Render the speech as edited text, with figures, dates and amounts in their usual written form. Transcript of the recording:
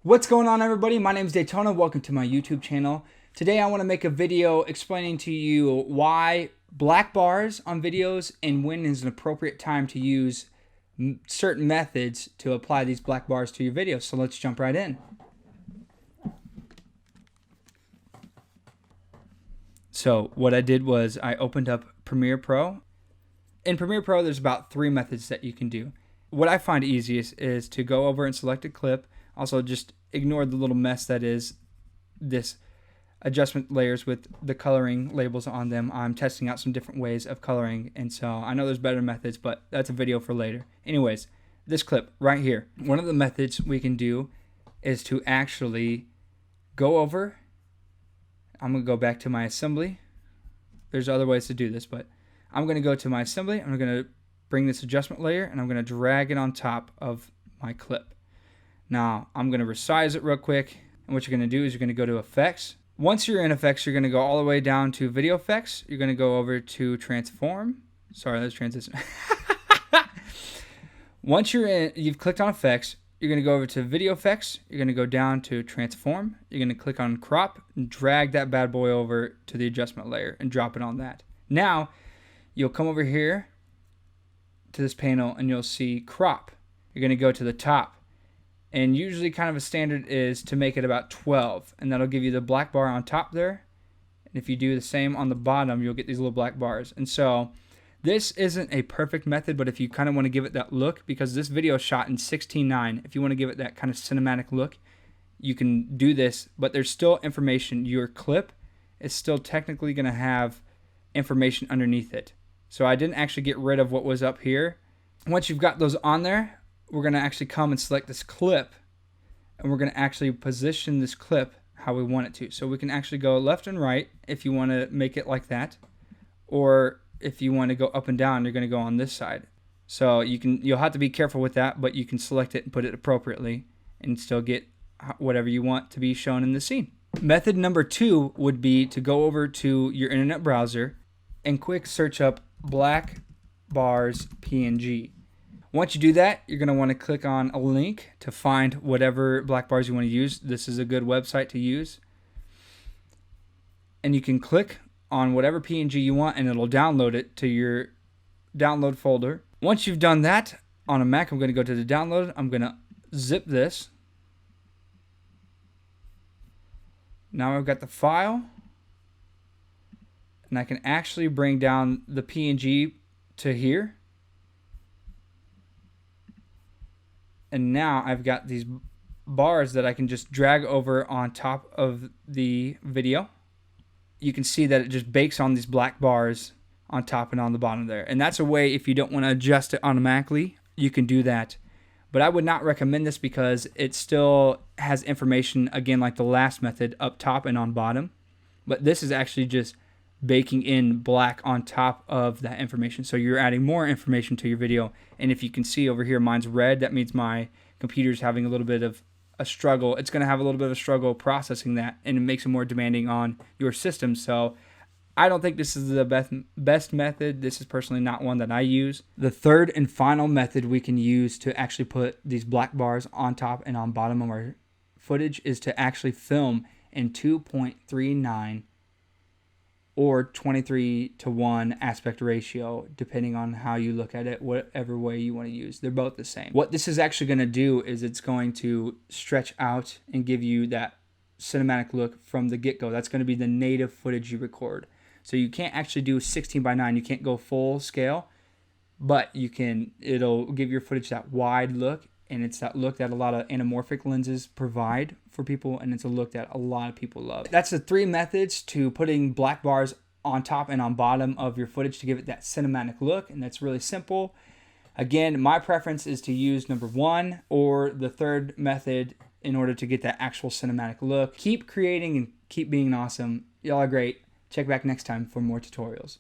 What's going on, everybody? My name is Daytona. Welcome to my YouTube channel. Today I want to make a video explaining to you why black bars on videos and when is an appropriate time to use certain methods to apply these black bars to your videos. So let's jump right in. So what I did was I opened up Premiere Pro. In Premiere Pro, there's about 3 methods that you can do. What I find easiest is to go over and select a clip. Also, just ignore the little mess that is this adjustment layers with the coloring labels on them. I'm testing out some different ways of coloring, and so I know there's better methods, but that's a video for later. Anyways, this clip right here, one of the methods we can do is to actually go over. I'm going to go back to my assembly. There's other ways to do this, but I'm going to go to my assembly. I'm going to bring this adjustment layer, and I'm going to drag it on top of my clip. Now, I'm going to resize it real quick, and what you're going to do is you're going to go to Effects. Once you're in Effects, you're going to go all the way down to Video Effects. You're going to go over to Transform. Sorry, that's transition. Once you've clicked on Effects, you're going to go over to Video Effects. You're going to go down to Transform. You're going to click on Crop and drag that bad boy over to the adjustment layer and drop it on that. Now, you'll come over here to this panel and you'll see Crop. You're going to go to the top. And usually kind of a standard is to make it about 12. And that'll give you the black bar on top there. And if you do the same on the bottom, you'll get these little black bars. And so this isn't a perfect method, but if you kind of want to give it that look, because this video is shot in 16:9, if you want to give it that kind of cinematic look, you can do this. But there's still information. Your clip is still technically going to have information underneath it. So I didn't actually get rid of what was up here. Once you've got those on there, we're going to actually come and select this clip, and we're going to actually position this clip how we want it to. So we can actually go left and right if you want to make it like that, or if you want to go up and down, you're going to go on this side. So you'll have to be careful with that, but you can select it and put it appropriately and still get whatever you want to be shown in the scene. Method number 2 would be to go over to your internet browser and quick search up black bars PNG. Once you do that, you're going to want to click on a link to find whatever black bars you want to use. This is a good website to use. And you can click on whatever PNG you want, and it'll download it to your download folder. Once you've done that, on a Mac, I'm going to go to the download. I'm going to zip this. Now I've got the file. And I can actually bring down the PNG to here. And now I've got these bars that I can just drag over on top of the video. You can see that it just bakes on these black bars on top and on the bottom there. And that's a way, if you don't want to adjust it automatically, you can do that. But I would not recommend this because it still has information, again, like the last method, up top and on bottom. But this is actually just baking in black on top of that information. So you're adding more information to your video. And if you can see over here, mine's red. That means my computer's having a little bit of a struggle. It's going to have a little bit of a struggle processing that, and it makes it more demanding on your system. So I don't think this is the best method. This is personally not one that I use. The third and final method we can use to actually put these black bars on top and on bottom of our footage is to actually film in 2.39 or 23:1 aspect ratio, depending on how you look at it, whatever way you want to use. They're both the same. What this is actually going to do is it's going to stretch out and give you that cinematic look from the get-go. That's going to be the native footage you record. So you can't actually do 16:9. You can't go full scale, but you can. It'll give your footage that wide look, and it's that look that a lot of anamorphic lenses provide for people, and it's a look that a lot of people love. That's the 3 methods to putting black bars on top and on bottom of your footage to give it that cinematic look, and that's really simple. Again, my preference is to use number 1 or the third method in order to get that actual cinematic look. Keep creating and keep being awesome. Y'all are great. Check back next time for more tutorials.